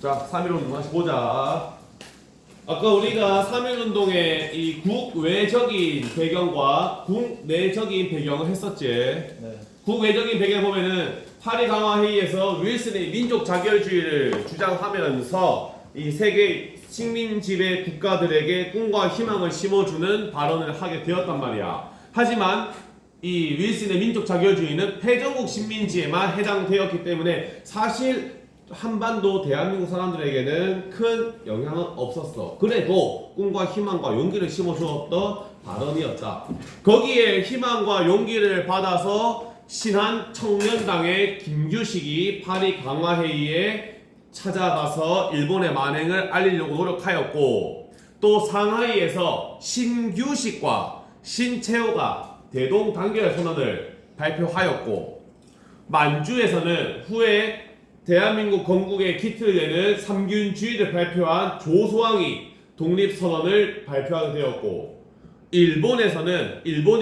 자, 3.1운동 다시 보자. 아까 우리가 3.1운동의 이 국외적인 배경과 국내적인 배경을 했었지. 네. 국외적인 배경을 보면은 파리 강화 회의에서 윌슨의 민족 자결주의를 주장하면서 이 세계 식민 지배 국가들에게 꿈과 희망을 심어주는 발언을 하게 되었단 말이야. 하지만 이 윌슨의 민족 자결주의는 패전국 식민지에만 해당되었기 때문에 사실 한반도 대한민국 사람들에게는 큰 영향은 없었어. 그래도 꿈과 희망과 용기를 심어주었던 발언이었다. 거기에 희망과 용기를 받아서 신한 청년당의 김규식이 파리 강화회의에 찾아가서 일본의 만행을 알리려고 노력하였고, 또 상하이에서 신규식과 신채호가 대동단결 선언을 발표하였고, 만주에서는 후에 대한민국 건국의 기틀을 내는 삼균주의를 발표한 조소왕이 독립선언을 발표하게 되었고, 일본에서는 일본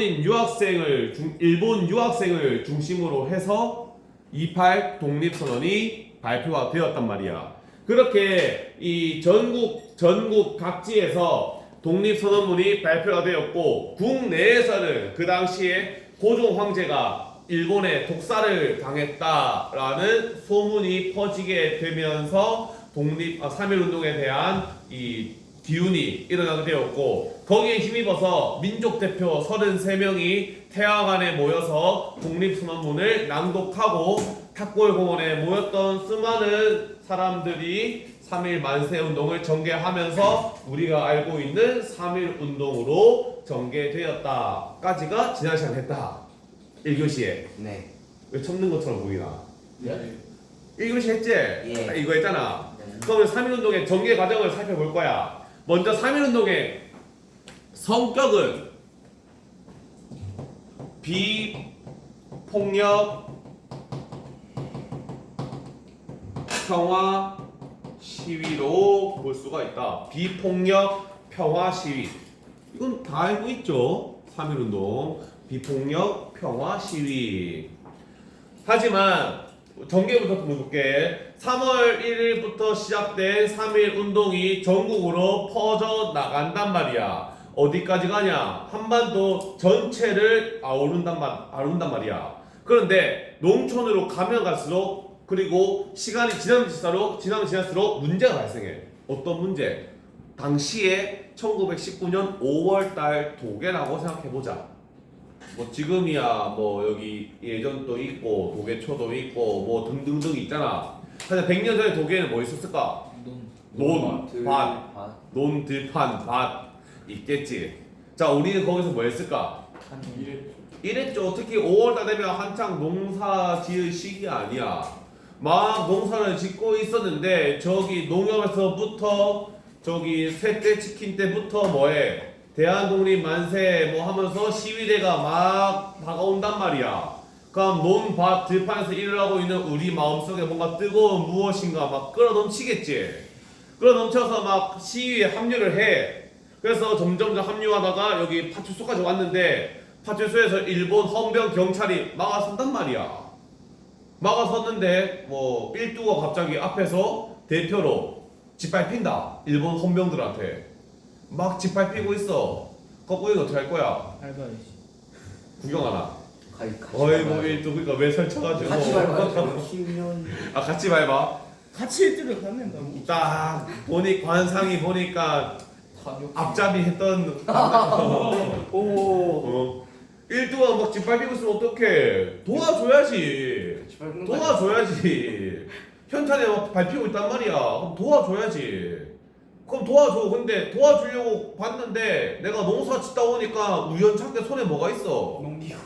유학생을 중심으로 해서 28 독립선언이 발표가 되었단 말이야. 그렇게 이 전국 각지에서 독립선언문이 발표가 되었고, 국내에서는 그 당시에 고종 황제가 일본에 독살을 당했다라는 소문이 퍼지게 되면서 3.1운동에 대한 이 기운이 일어나게 되었고, 거기에 힘입어서 민족대표 33명이 태화관에 모여서 독립선언문을 낭독하고 탁골공원에 모였던 수많은 사람들이 3.1 만세운동을 전개하면서 우리가 알고 있는 3.1운동으로 전개되었다까지가 지난 시간에 했다. 1교시에. 네. 왜 쳤는 것처럼 보이나? 예? 1교시 했지? 예. 딱 이거 했잖아. 네. 그러면 3.1운동의 전개 과정을 살펴볼 거야. 먼저 3.1운동의 성격은 비폭력 평화 시위로 볼 수가 있다. 비폭력 평화 시위. 이건 다 알고 있죠. 3.1운동. 비폭력 평화 시위. 하지만 전개부터 볼게. 3월 1일부터 시작된 3.1 운동이 전국으로 퍼져 나간단 말이야. 어디까지 가냐? 한반도 전체를 아우른단 말이야. 그런데 농촌으로 가면 갈수록, 그리고 시간이 지나면 지날수록 문제가 발생해. 어떤 문제? 당시에 1919년 5월달 도계라고 생각해보자. 뭐 지금이야 뭐 여기 예전도 있고 도계초도 있고 뭐 등등등 있잖아. 사실 100년 전에 도계에는 뭐 있었을까? 논, 들판, 밭 있겠지. 자, 우리는 거기서 뭐 했을까? 이랬죠. 특히 5월달 되면 한창 농사 지을 시기 아니야. 막 농사를 짓고 있었는데 저기 농협에서부터 저기 셋째 치킨 때부터 뭐해? 대한독립 만세 뭐 하면서 시위대가 막 다가온단 말이야. 그럼 논, 밭, 들판에서 일을 하고 있는 우리 마음속에 뭔가 뜨거운 무엇인가 막 끌어넘치겠지. 끌어넘쳐서 막 시위에 합류를 해. 그래서 점점 합류하다가 여기 파출소까지 왔는데, 파출소에서 일본 헌병 경찰이 막아선단 말이야. 막아섰는데 뭐 일두가 갑자기 앞에서 대표로 짓밟힌다. 일본 헌병들한테 막 짓밟히고 있어. 거꾸이는 어떻게 할 거야? 알바이지. 구경하나? 어이구, 일두 그러니까 왜 설쳐가지고 같이 밟아요. 키우면 아, 같이 밟아? 같이 일들을 갖는다고. 딱 보니 관상이 보니까 앞잡이 했던 오. 일두가 막 짓밟히고 있으면 어떡해? 도와줘야지. 도와줘야지. 현찰에 막 밟히고 있단 말이야. 그럼 도와줘야지. 그럼 도와줘. 근데 도와주려고 봤는데 내가 농사 짓다 보니까 우연찮게 손에 뭐가 있어? 농기구.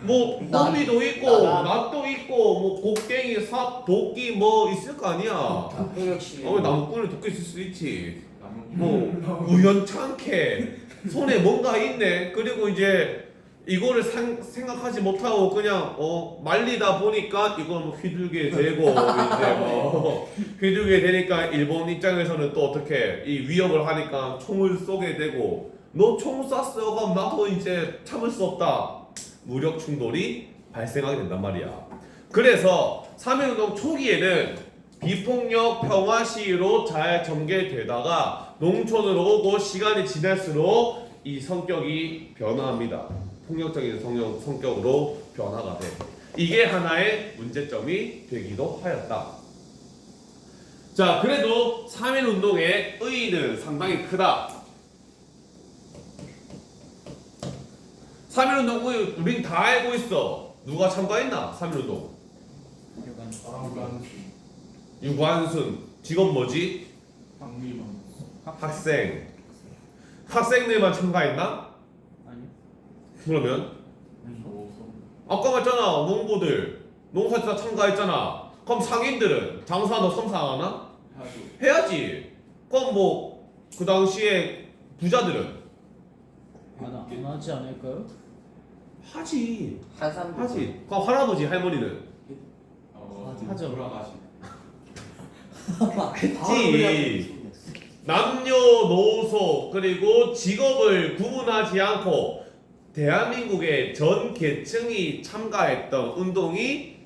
뭐 호미도 있고 낫도 있고 뭐 곡괭이, 삽, 도끼 뭐 있을 거 아니야. 협력시. 나무꾼이 도끼 있을 수 있지. 뭐 우연찮게 손에 뭔가 있네. 그리고 이제 이거를 생각하지 못하고 그냥 말리다 보니까 이걸 뭐 휘둘게 되고 이제 뭐 휘둘게 되니까 일본 입장에서는 또 어떻게 이 위협을 하니까 총을 쏘게 되고, 너 총 쐈어. 그럼 나도 이제 참을 수 없다. 무력 충돌이 발생하게 된단 말이야. 그래서 3.1운동 초기에는 비폭력 평화 시위로 잘 전개되다가 농촌으로 오고 시간이 지날수록 이 성격이 변화합니다. 폭력적인 성격으로 변화가 돼. 이게 하나의 문제점이 되기도 하였다. 자, 그래도 3.1 운동의 의의는 상당히 크다. 3.1 운동 의의 우린 다 알고 있어. 누가 참가했나? 3.1 운동. 유관순. 직업 뭐지? 학생. 학생들만 참가했나? 아니. 그러면 아까 말했잖아. 농부들 농사 다 참가했잖아. 그럼 상인들은 장사도 섬사 안 하나? 해야지. 그럼 뭐 그 당시에 부자들은 안 하지 않을까요? 하지. 하산 하지. 그럼 할아버지 할머니는 하죠. 했지. 남녀노소 그리고 직업을 구분하지 않고 대한민국의 전 계층이 참가했던 운동이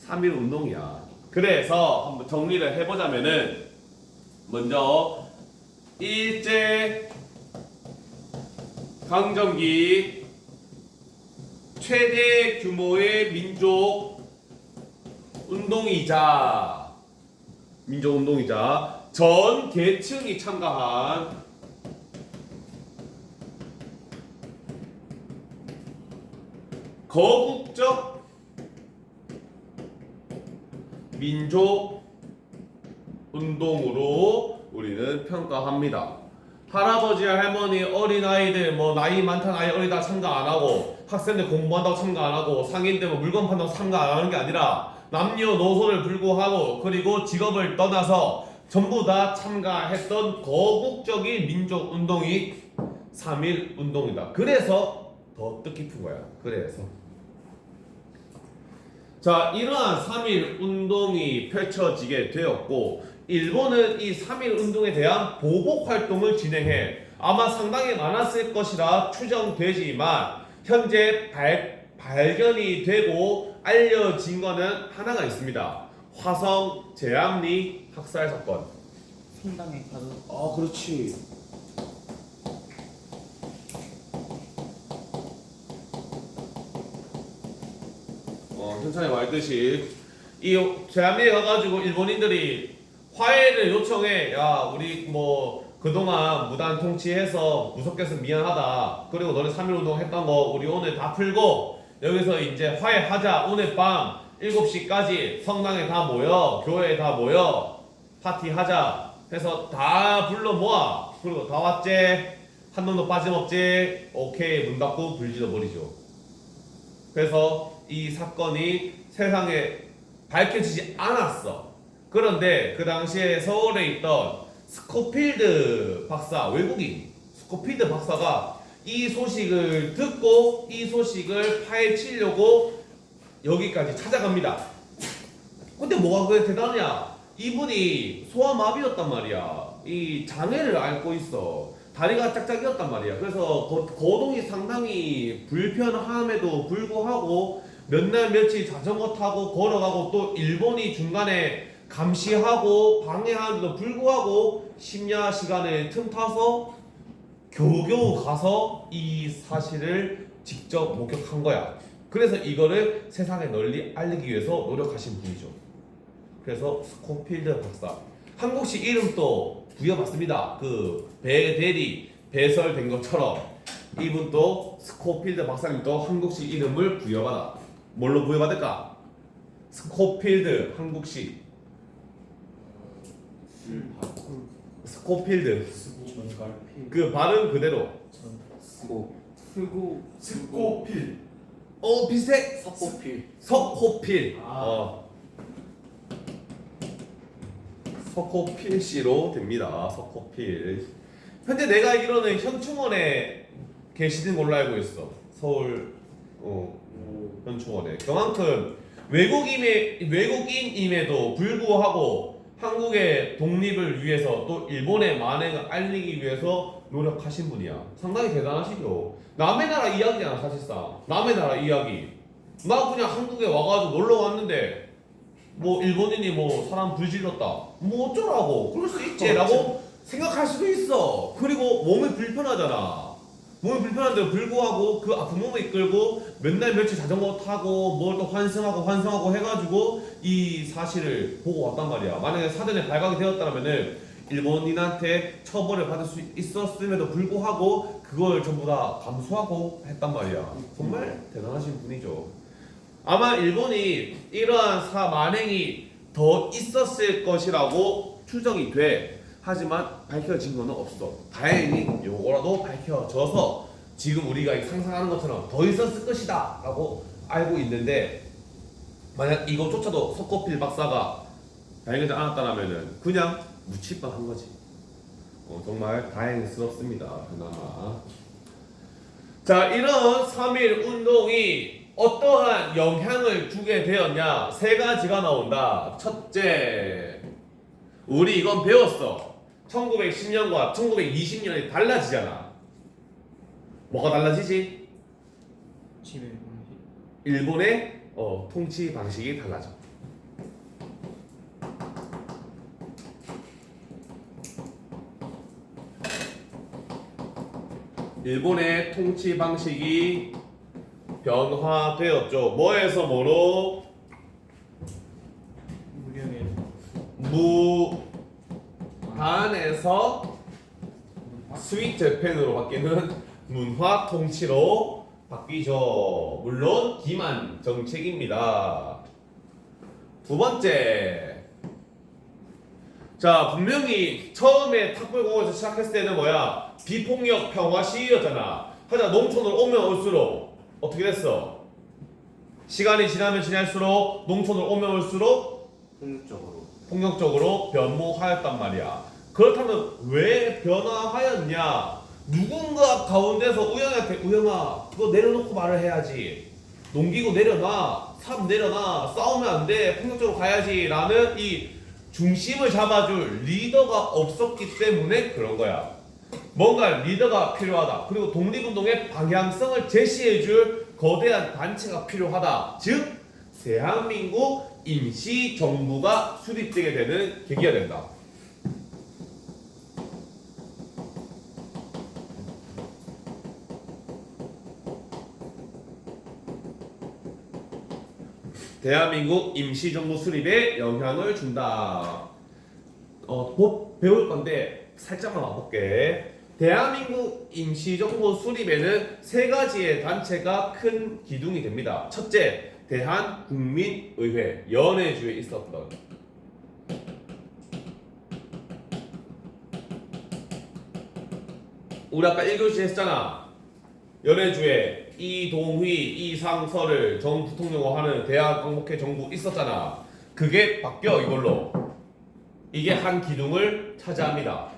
3.1 운동이야. 그래서 한번 정리를 해보자면은 먼저 일제 강점기 최대 규모의 민족 운동이자 전 계층이 참가한 거국적 민족 운동으로 우리는 평가합니다. 할아버지, 할머니, 어린아이들, 뭐 나이 많다, 나이 어리다 참가 안 하고 학생들 공부한다고 참가 안 하고 상인들 뭐 물건 판다고 참가 안 하는 게 아니라 남녀노소를 불구하고 그리고 직업을 떠나서 전부 다 참가했던 거국적인 민족 운동이 3.1 운동이다. 그래서 더 뜻깊은 거야. 그래서 자, 이러한 3.1 운동이 펼쳐지게 되었고 일본은 이 3.1 운동에 대한 보복 활동을 진행해 아마 상당히 많았을 것이라 추정되지만 현재 발견이 되고 알려진 거는 하나가 있습니다. 화성 제암리 학살 사건. 성당에 가서 아 그렇지. 천천히 말했듯이 이 제암리에 가가지고 일본인들이 화해를 요청해. 야, 우리 뭐 그동안 무단 통치해서 무섭게 해서 미안하다. 그리고 너네 3.1 운동 했던 거 우리 오늘 다 풀고 여기서 이제 화해하자. 오늘 밤 7시까지 성당에 다 모여, 교회에 다 모여, 파티하자 해서 다 불러 모아. 그리고 다 왔지? 한 놈도 빠짐없지? 오케이, 문 닫고 불 질러버리죠. 그래서 이 사건이 세상에 밝혀지지 않았어. 그런데 그 당시에 서울에 있던 스코필드 박사, 외국인 스코필드 박사가 이 소식을 듣고 이 소식을 파헤치려고 여기까지 찾아갑니다. 근데 뭐가 그래 대단하냐? 이분이 소아마비였단 말이야. 이 장애를 앓고 있어. 다리가 짝짝이었단 말이야. 그래서 거동이 상당히 불편함에도 불구하고 몇 날 며칠 자전거 타고 걸어가고 또 일본이 중간에 감시하고 방해하는데도 불구하고 심야 시간에 틈타서 겨우겨우 가서 이 사실을 직접 목격한 거야. 그래서 이거를 세상에 널리 알리기 위해서 노력하신 분이죠. 그래서 스코필드 박사. 한국식 이름도 부여받습니다. 그 배대리 배설된 것처럼 이분도 스코필드 박사님도 한국식 이름을 부여받아. 뭘로 부여받을까? 스코필드 한국식. 스코필드. 그 발음 그대로. 스코필. 비슷해. 석고필. 석호필. 아. 석호필 씨로 됩니다. 석호필. 현재 내가 알기로는 현충원에 계시는 걸로 알고 있어. 서울 현충원에. 그만큼 외국인임에도 불구하고 한국의 독립을 위해서 또 일본의 만행을 알리기 위해서 노력하신 분이야. 상당히 대단하시죠. 남의 나라 이야기잖아 사실상. 남의 나라 이야기. 나 그냥 한국에 와가지고 놀러 왔는데 뭐 일본인이 뭐 사람 불질렀다 뭐 어쩌라고 그럴 수 있지라고 생각할 수도 있어. 그리고 몸이 불편하잖아. 몸이 불편한데도 불구하고 그 아픈 몸을 이끌고 맨날 며칠 자전거 타고 뭘 또 환승하고 해가지고 이 사실을 보고 왔단 말이야. 만약에 사전에 발각이 되었다면은 일본인한테 처벌을 받을 수 있었음에도 불구하고 그걸 전부 다 감수하고 했단 말이야. 정말 대단하신 분이죠. 아마 일본이 이러한 만행이 더 있었을 것이라고 추정이 돼. 하지만 밝혀진 거는 없어. 다행히 요거라도 밝혀져서 지금 우리가 상상하는 것처럼 더 있었을 것이다 라고 알고 있는데, 만약 이것조차도 석고필 박사가 발견하지 않았다면은 그냥 묻힐 뻔한 거지. 정말 다행스럽습니다. 그나마. 자, 이런 3.1 운동이 어떠한 영향을 주게 되었냐? 세 가지가 나온다. 첫째, 우리 이건 배웠어. 1910년과 1920년이 달라지잖아. 뭐가 달라지지? 일본의 통치 방식이 달라져. 일본의 통치 방식이 변화되었죠. 뭐에서 뭐로? 무한에서 스윗 재팬으로 바뀌는 문화 통치로 바뀌죠. 물론 기만 정책입니다. 두 번째, 자 분명히 처음에 탁불공원에서 시작했을 때는 뭐야? 비폭력 평화 시위였잖아. 하자 농촌으로 오면 올수록 어떻게 됐어? 시간이 지나면 지날수록 농촌으로 오면 올수록 폭력적으로 변모하였단 말이야. 그렇다면 왜 변화하였냐? 누군가 가운데서 우영이한테 우영아 그거 내려놓고 말을 해야지. 농기구 내려놔. 삽 내려놔. 싸우면 안 돼. 폭력적으로 가야지. 라는 이 중심을 잡아줄 리더가 없었기 때문에 그런 거야. 뭔가 리더가 필요하다. 그리고 독립운동의 방향성을 제시해줄 거대한 단체가 필요하다. 즉 대한민국 임시정부가 수립되게 되는 계기가 된다. 대한민국 임시정부 수립에 영향을 준다. 배울 건데 살짝만 와볼게. 대한민국 임시정부 수립에는 세 가지의 단체가 큰 기둥이 됩니다. 첫째, 대한국민의회, 연해주에 있었던. 우리 아까 1교시 했잖아. 연해주에 이동휘, 이상설을 전 부통령으로 하는 대한광복회 정부 있었잖아. 그게 바뀌어 이걸로. 이게 한 기둥을 차지합니다.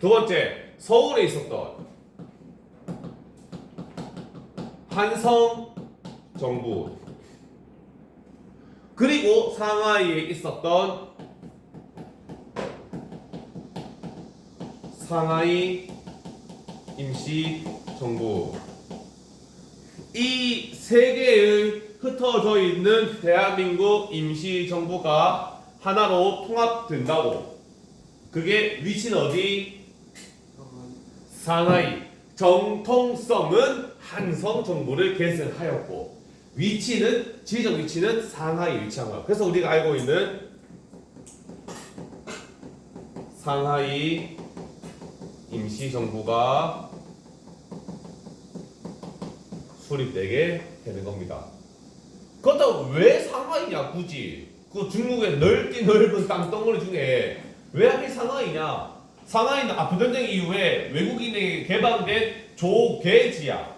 두 번째, 서울에 있었던 한성 정부, 그리고 상하이에 있었던 상하이 임시정부. 이 세 개의 흩어져 있는 대한민국 임시정부가 하나로 통합된다고. 그게 위치는 어디? 상하이. 정통성은 한성 정부를 계승하였고 위치는 지리적 위치는 상하이 위치한 거야. 그래서 우리가 알고 있는 상하이 임시정부가 수립되게 되는 겁니다. 그렇다고 왜 상하이냐 굳이? 그 중국의 넓은 땅덩어리 중에 왜 하필 상하이냐? 상하이는 아프전쟁 이후에 외국인에게 개방된 조계지야.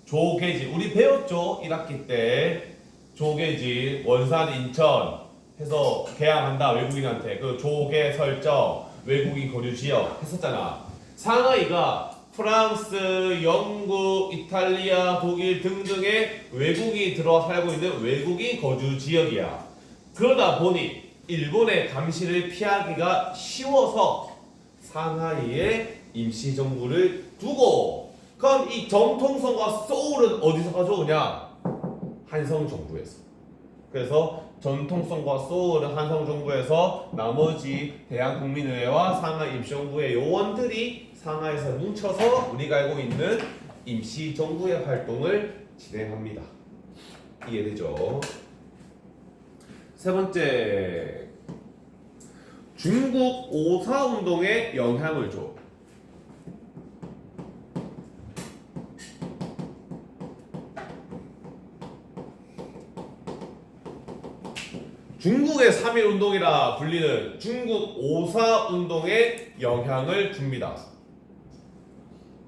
조계지. 우리 배웠죠? 1학기 때. 조계지, 원산, 인천 해서 개항한다 외국인한테. 그 조계 설정, 외국인 거주 지역 했었잖아. 상하이가 프랑스, 영국, 이탈리아, 독일 등등의 외국인이 들어와 살고 있는 외국인 거주 지역이야. 그러다 보니 일본의 감시를 피하기가 쉬워서 상하이에 임시정부를 두고, 그럼 이 정통성과 소울은 어디서 가져오냐? 한성정부에서. 그래서 전통성과 소울은 한성정부에서 나머지 대한국민의회와 상하이 임시정부의 요원들이 상하이에서 뭉쳐서 우리가 알고 있는 임시정부의 활동을 진행합니다. 이해되죠? 세 번째, 중국 5.4 운동에 영향을 줘. 중국의 3.1 운동이라 불리는 중국 5.4 운동에 영향을 줍니다.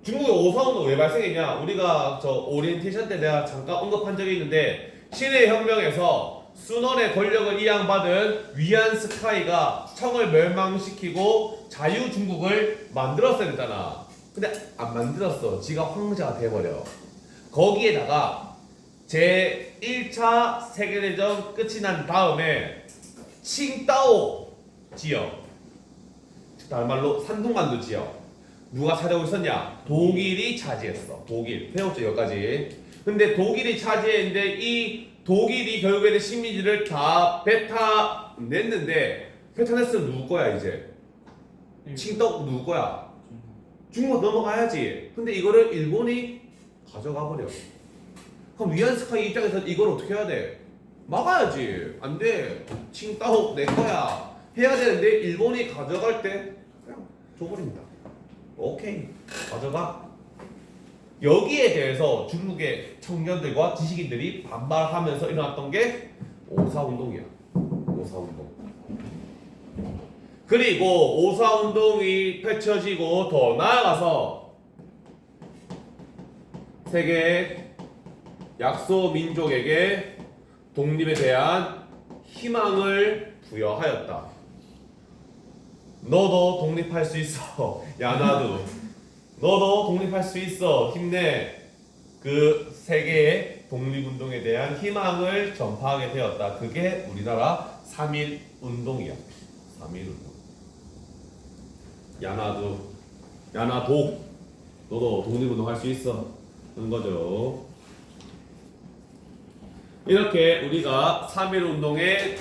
중국의 5.4 운동 왜 발생했냐? 우리가 저 오리엔테이션 때 내가 잠깐 언급한 적이 있는데, 신의 혁명에서 순원의 권력을 이양받은 위안 스카이가 청을 멸망시키고 자유중국을 만들었어야 됐잖아. 근데 안 만들었어. 지가 황제가 돼버려. 거기에다가 제 1차 세계대전 끝이 난 다음에 칭다오 지역, 다른 말로 산둥만두 지역, 누가 차지하고 있었냐? 독일이 차지했어. 독일. 배웠죠, 여기까지. 근데 독일이 차지했는데 이 독일이 결국에는 식민지를 다 뱉어냈는데, 뱉어냈으면 누구 거야 이제? 칭다오 누구 거야? 중국 넘어가야지. 근데 이거를 일본이 가져가 버려. 그럼 위안스카이 입장에서 이걸 어떻게 해야 돼? 막아야지. 안 돼. 칭다오 내 거야. 해야 되는데 일본이 가져갈 때 그냥 줘버립니다. 오케이. 가져가. 여기에 대해서 중국의 청년들과 지식인들이 반발하면서 일어났던 게 5.4 운동이야. 5.4 운동. 그리고 5.4 운동이 펼쳐지고 더 나아가서 세계 약소 민족에게 독립에 대한 희망을 부여하였다. 너도 독립할 수 있어. 야 나도. 너도 독립할 수 있어. 힘내. 그 세계의 독립운동에 대한 희망을 전파하게 되었다. 그게 우리나라 3.1 운동이야. 3.1 운동. 야 나도. 야 나도. 너도 독립운동 할 수 있어. 그런 거죠. 이렇게 우리가 3.1 운동의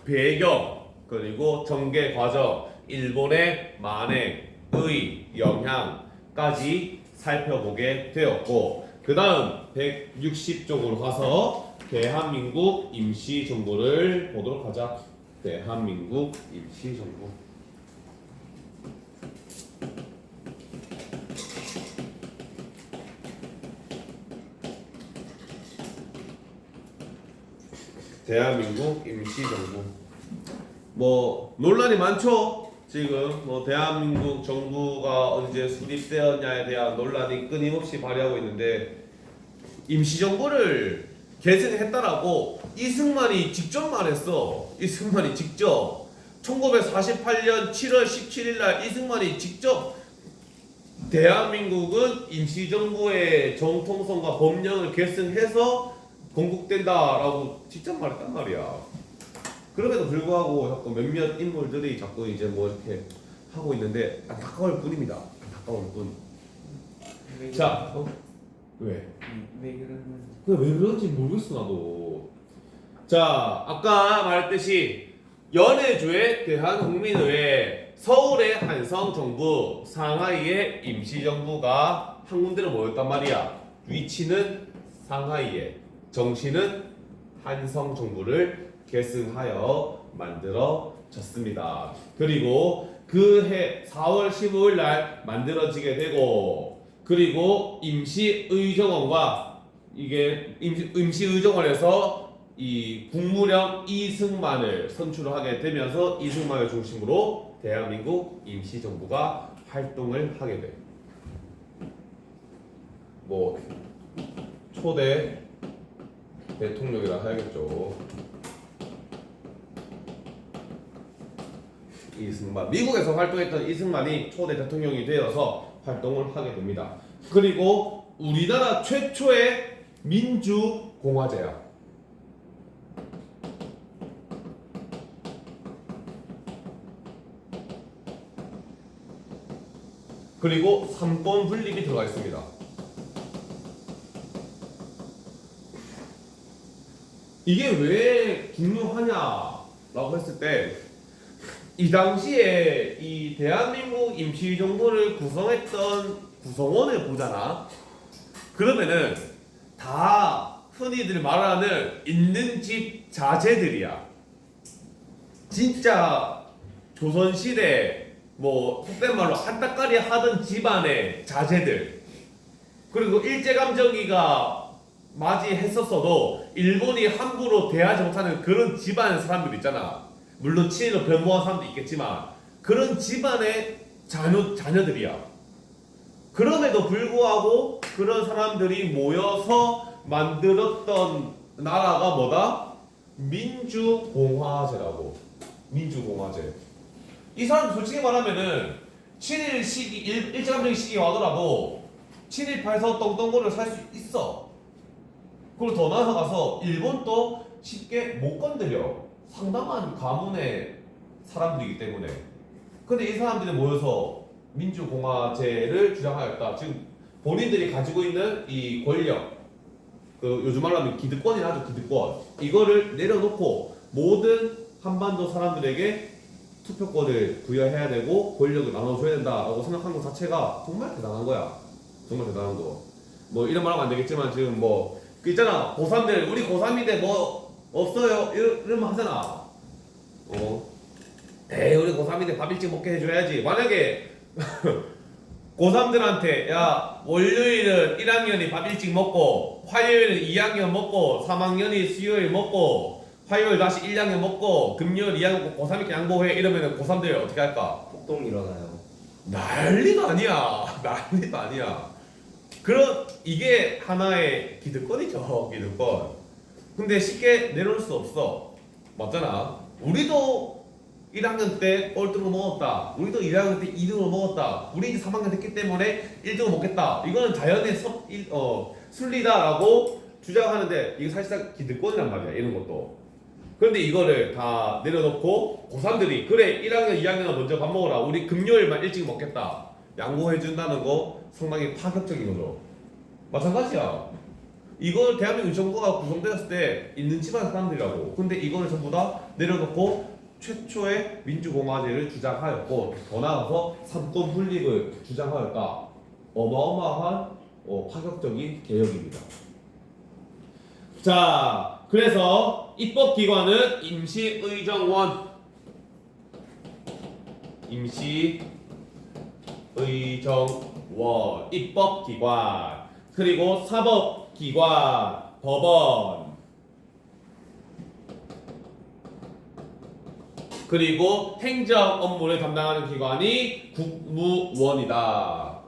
배경, 그리고 전개 과정, 일본의 만행의 영향까지 살펴보게 되었고, 그 다음 160쪽으로 가서 대한민국 임시정부를 보도록 하자. 대한민국 임시정부. 대한민국 임시정부. 뭐 논란이 많죠. 지금 뭐 대한민국 정부가 언제 수립되었냐에 대한 논란이 끊임없이 발휘하고 있는데, 임시정부를 계승했다라고 이승만이 직접 말했어. 이승만이 직접 1948년 7월 17일 날 이승만이 직접 대한민국은 임시정부의 정통성과 법령을 계승해서 건국된다라고 직접 말했단 말이야. 그럼에도 불구하고 자꾸 몇몇 인물들이 자꾸 이제 뭐 이렇게 하고 있는데 안타까울 뿐입니다. 안타까울 뿐. 자, 왜? 왜 그러는? 왜 그런지 모르겠어 나도. 자, 아까 말했듯이 연해주의 대한국민의회, 서울의 한성정부, 상하이의 임시정부가 한 군데로 모였단 말이야. 위치는 상하이에, 정신은 한성정부를 계승하여 만들어졌습니다. 그리고 그 해 4월 15일 날 만들어지게 되고, 그리고 임시의정원과 이게 임시의정원에서 이 국무령 이승만을 선출하게 되면서 이승만을 중심으로 대한민국 임시정부가 활동을 하게 돼. 뭐 초대 대통령이라 해야겠죠. 이승만, 미국에서 활동했던 이승만이 초대 대통령이 되어서 활동을 하게 됩니다. 그리고 우리나라 최초의 민주공화제야. 그리고 삼권 분립이 들어가 있습니다. 이게 왜 중요하냐라고 했을 때 이 당시에 이 대한민국 임시정부를 구성했던 구성원을 보잖아. 그러면은 다 흔히들 말하는 있는 집 자제들이야. 진짜 조선시대 뭐 속된 말로 한따까리 하던 집안의 자제들. 그리고 일제감정기가 맞이했었어도 일본이 함부로 대하지 못하는 그런 집안 사람들 있잖아. 물론 친일로 변모한 사람도 있겠지만 그런 집안의 자녀들이야. 그럼에도 불구하고 그런 사람들이 모여서 만들었던 나라가 뭐다? 민주공화제라고. 민주공화제. 이 사람 솔직히 말하면은 친일 시기 일제감정 시기 와더라도 친일파에서 떵떵거리를 살 수 있어. 그리고 더 나아가서 일본도 쉽게 못 건드려. 상당한 가문의 사람들이기 때문에. 근데 이 사람들이 모여서 민주공화제를 주장하였다. 지금 본인들이 가지고 있는 이 권력, 그 요즘 말로 하면 기득권이라 하죠. 기득권. 이거를 내려놓고 모든 한반도 사람들에게 투표권을 부여해야 되고 권력을 나눠줘야 된다라고 생각한 것 자체가 정말 대단한 거야. 정말 대단한 거. 뭐 이런 말 하면 안 되겠지만 지금 뭐 그 있잖아. 고3들 우리 고3인데 뭐 없어요 이러면 하잖아. 에이 우리 고3인데 밥 일찍 먹게 해줘야지. 만약에 고3들한테 야 월요일은 1학년이 밥 일찍 먹고 화요일은 2학년 먹고 3학년이 수요일 먹고 화요일 다시 1학년 먹고 금요일 2학년 먹고 고3 이렇게 양보해 이러면 고3들 어떻게 할까? 폭동 일어나요. 난리도 아니야. 난리도 아니야. 그런 이게 하나의 기득권이죠. 기득권. 근데 쉽게 내려올 수 없어. 맞잖아. 우리도 1학년 때 꼴등을 먹었다. 우리도 1학년 때 2등을 먹었다. 우리 이제 3학년 됐기 때문에 1등을 먹겠다. 이거는 자연의 순리다라고 주장하는데 이게 사실상 기득권이란 말이야. 이런 것도. 그런데 이거를 다 내려놓고 고3들이 그래 1학년 2학년은 먼저 밥 먹어라. 우리 금요일만 일찍 먹겠다. 양보해준다는 거 상당히 파격적인 거죠. 마찬가지야. 이걸 대한민국 정부가 구성되었을 때 있는 집안 사람들이라고. 근데 이거를 전부 다 내려놓고 최초의 민주공화제를 주장하였고 더 나아가서 삼권 분립을 주장하였다. 어마어마한 파격적인 개혁입니다. 자, 그래서 입법기관은 임시의정원, 임시의정원, 입법기관, 그리고 사법기관, 법원, 그리고 행정 업무를 담당하는 기관이 국무원이다.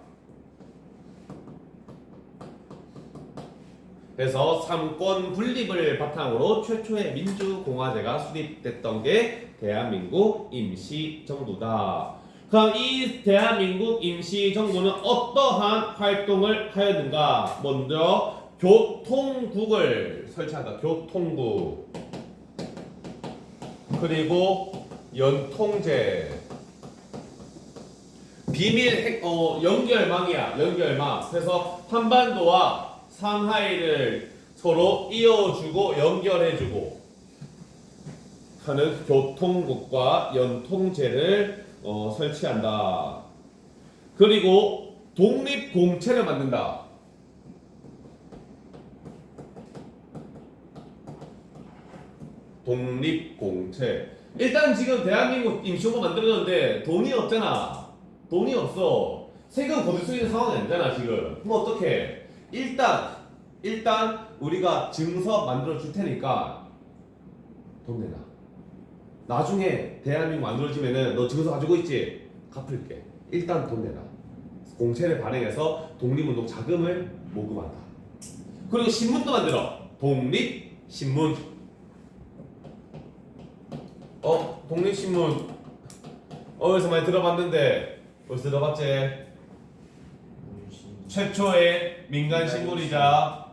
그래서 삼권 분립을 바탕으로 최초의 민주공화제가 수립됐던 게 대한민국 임시정부다. 그럼 이 대한민국 임시정부는 어떠한 활동을 하였는가? 먼저 교통국을 설치한다. 교통국. 그리고 연통제. 비밀 연결망이야. 연결망. 그래서 한반도와 상하이를 서로 이어주고 연결해주고 하는 교통국과 연통제를 설치한다. 그리고 독립공채를 만든다. 독립공채. 일단 지금 대한민국 임시정부 만들었는데 돈이 없잖아. 돈이 없어. 세금 거둘 수 있는 상황이 아니잖아 지금. 그럼 어떡해? 일단 우리가 증서 만들어 줄 테니까 돈 내놔. 나중에 대한민국 만들어지면은 너 증서 가지고 있지? 갚을게. 일단 돈 내놔. 공채를 발행해서 독립운동 자금을 모금한다. 그리고 신문도 만들어. 독립신문. 독립신문 어디서 많이 들어봤는데 어디서 들어봤지? 최초의 민간신문이자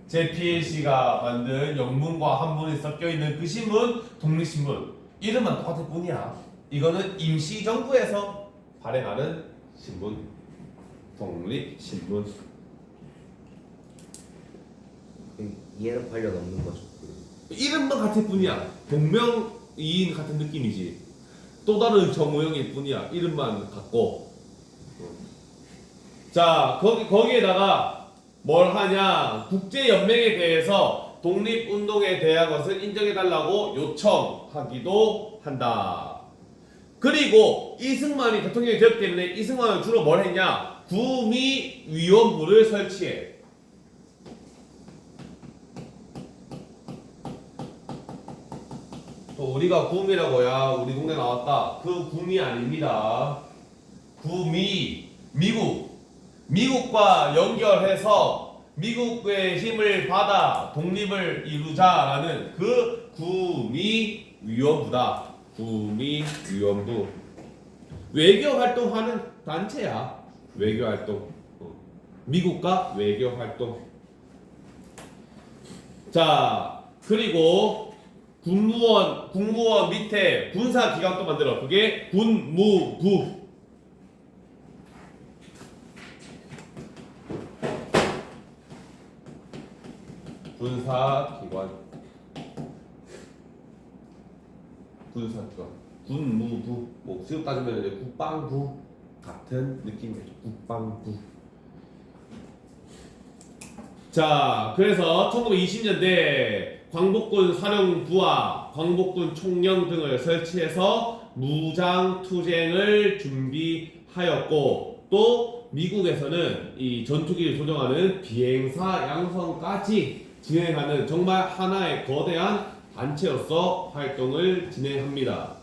제필씨가 만든 영문과 한문이 섞여있는 그 신문 독립신문. 이름만 똑같을 뿐이야. 이거는 임시정부에서 발행하는 신문 독립신문. 이해는 관련 없는 거죠. 이름만 같을 뿐이야. 동명이인 같은 느낌이지. 또 다른 정우영일 뿐이야. 이름만 같고. 자, 거기에다가 뭘 하냐? 국제연맹에 대해서 독립운동에 대한 것을 인정해달라고 요청하기도 한다. 그리고 이승만이 대통령이 되었기 때문에 이승만은 주로 뭘 했냐? 구미위원부를 설치해. 또 우리가 구미라고야 우리 동네 나왔다. 그 구미 아닙니다. 구미 미국과 연결해서 미국의 힘을 받아 독립을 이루자라는 그 구미위원부다. 구미위원부. 외교 활동하는 단체야. 외교 활동. 미국과 외교 활동. 자, 그리고 국무원 밑에 군사기관도 만들어. 그게 군무부. 군사기관. 군무부. 뭐 지금 따지면 이제 국방부 같은 느낌이죠. 국방부. 자, 그래서 1920년대 광복군 사령부와 광복군 총령 등을 설치해서 무장 투쟁을 준비하였고, 또 미국에서는 이 전투기를 조종하는 비행사 양성까지 진행하는 정말 하나의 거대한 단체로서 활동을 진행합니다.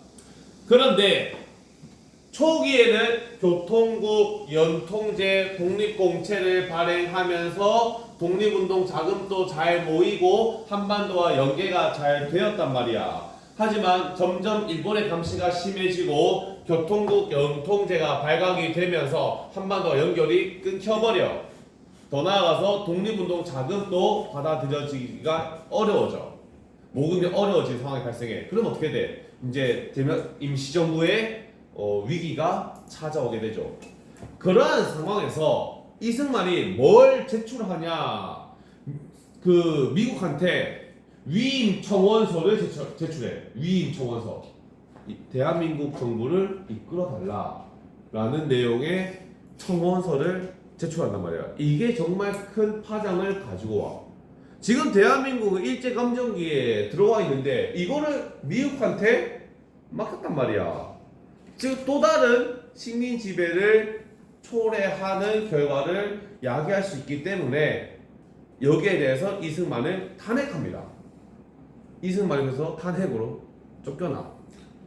그런데 초기에는 교통국, 연통제, 독립공채를 발행하면서 독립운동 자금도 잘 모이고 한반도와 연계가 잘 되었단 말이야. 하지만 점점 일본의 감시가 심해지고 교통국, 연통제가 발각이 되면서 한반도와 연결이 끊겨버려. 더 나아가서 독립운동 자금도 받아들여지기가 어려워져. 모금이 어려워진 상황이 발생해. 그럼 어떻게 돼? 이제 임시정부의 위기가 찾아오게 되죠. 그러한 상황에서 이승만이 뭘 제출하냐? 그 미국한테 위임 청원서를 제출해. 위임 청원서. 대한민국 정부를 이끌어달라라는 내용의 청원서를 제출한단 말이야. 이게 정말 큰 파장을 가지고 와. 지금 대한민국은 일제감정기에 들어와 있는데 이거를 미국한테 맡겼단 말이야. 즉 또 다른 식민 지배를 초래하는 결과를 야기할 수 있기 때문에 여기에 대해서 이승만을 탄핵합니다. 이승만이 그래서 탄핵으로 쫓겨나.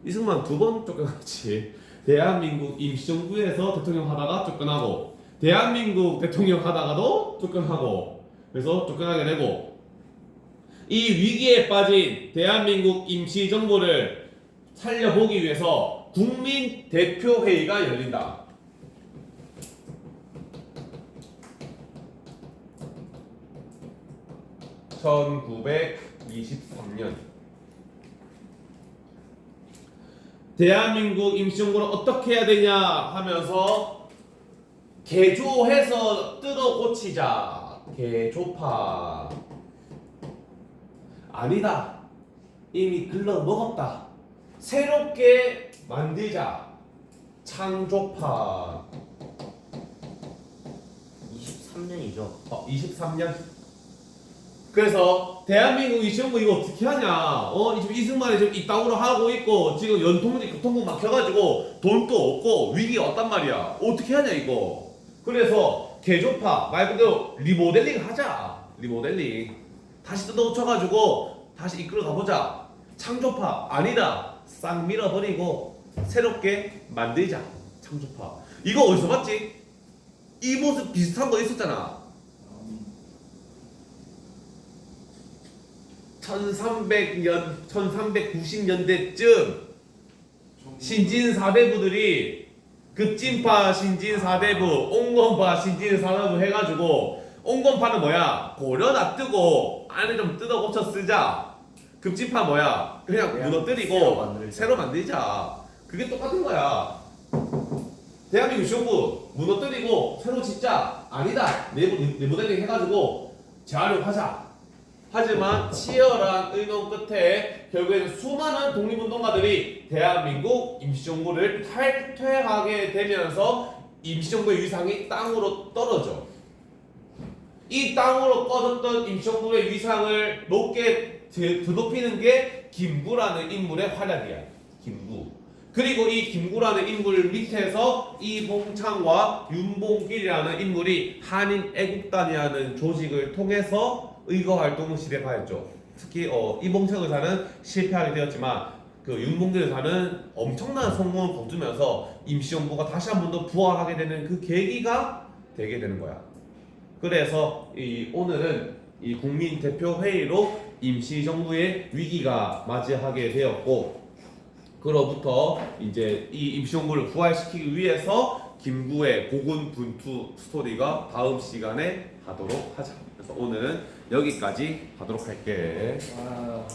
이승만 2번 쫓겨났지. 대한민국 임시정부에서 대통령 하다가 쫓겨나고, 대한민국 대통령 하다가도 쫓겨나고, 그래서 쫓겨나게 되고, 이 위기에 빠진 대한민국 임시정부를 살려보기 위해서 국민대표회의가 열린다. 1923년 대한민국 임시정부를 어떻게 해야 되냐 하면서 개조해서 뜯어 고치자. 개조파. 아니다. 이미 글러 먹었다. 새롭게 만들자. 창조파. 23년이죠. 23년. 그래서 대한민국 임시정부 이거 어떻게 하냐? 지금 이승만이 지금 이따구로 하고 있고 지금 연통제 교통국 막혀가지고 돈도 없고 위기가 왔단 말이야. 어떻게 하냐 이거. 그래서 개조파 말 그대로 리모델링 하자. 리모델링. 다시 뜯어고쳐가지고 다시 이끌어 가보자. 창조파 아니다. 싹 밀어버리고 새롭게 만들자. 창조파. 이거 어디서 봤지? 이 모습 비슷한 거 있었잖아. 1300년, 1390년대쯤 신진사대부들이 급진파 신진사대부, 옹건파 신진사대부 해가지고 옹건파는 뭐야? 고려 놔두고 안에 좀 뜯어 고쳐 쓰자. 급진파 뭐야? 그냥 무너뜨리고 새로 만들자. 그게 똑같은 거야. 대한민국 정부 무너뜨리고 새로 짓자. 아니다. 리모델링 해가지고 재활용하자. 하지만 치열한 의논 끝에 결국에는 수많은 독립운동가들이 대한민국 임시정부를 탈퇴하게 되면서 임시정부의 위상이 땅으로 떨어져. 이 땅으로 꺼졌던 임시정부의 위상을 높게 드높이는 게 김구라는 인물의 활약이야. 김구. 그리고 이 김구라는 인물 밑에서 이봉창과 윤봉길이라는 인물이 한인 애국단이라는 조직을 통해서 의거 활동을 시작하였죠. 특히 이봉창 의사는 실패하게 되었지만 그 윤봉길 의사는 엄청난 성공을 거두면서 임시정부가 다시 한 번 더 부활하게 되는 그 계기가 되게 되는 거야. 그래서 오늘은 이 국민대표회의로 임시정부의 위기가 맞이하게 되었고, 그로부터 이제 이 임시정부를 부활시키기 위해서 김구의 고군분투 스토리가 다음 시간에 하도록 하자. 그래서 오늘은 여기까지 하도록 할게. 아.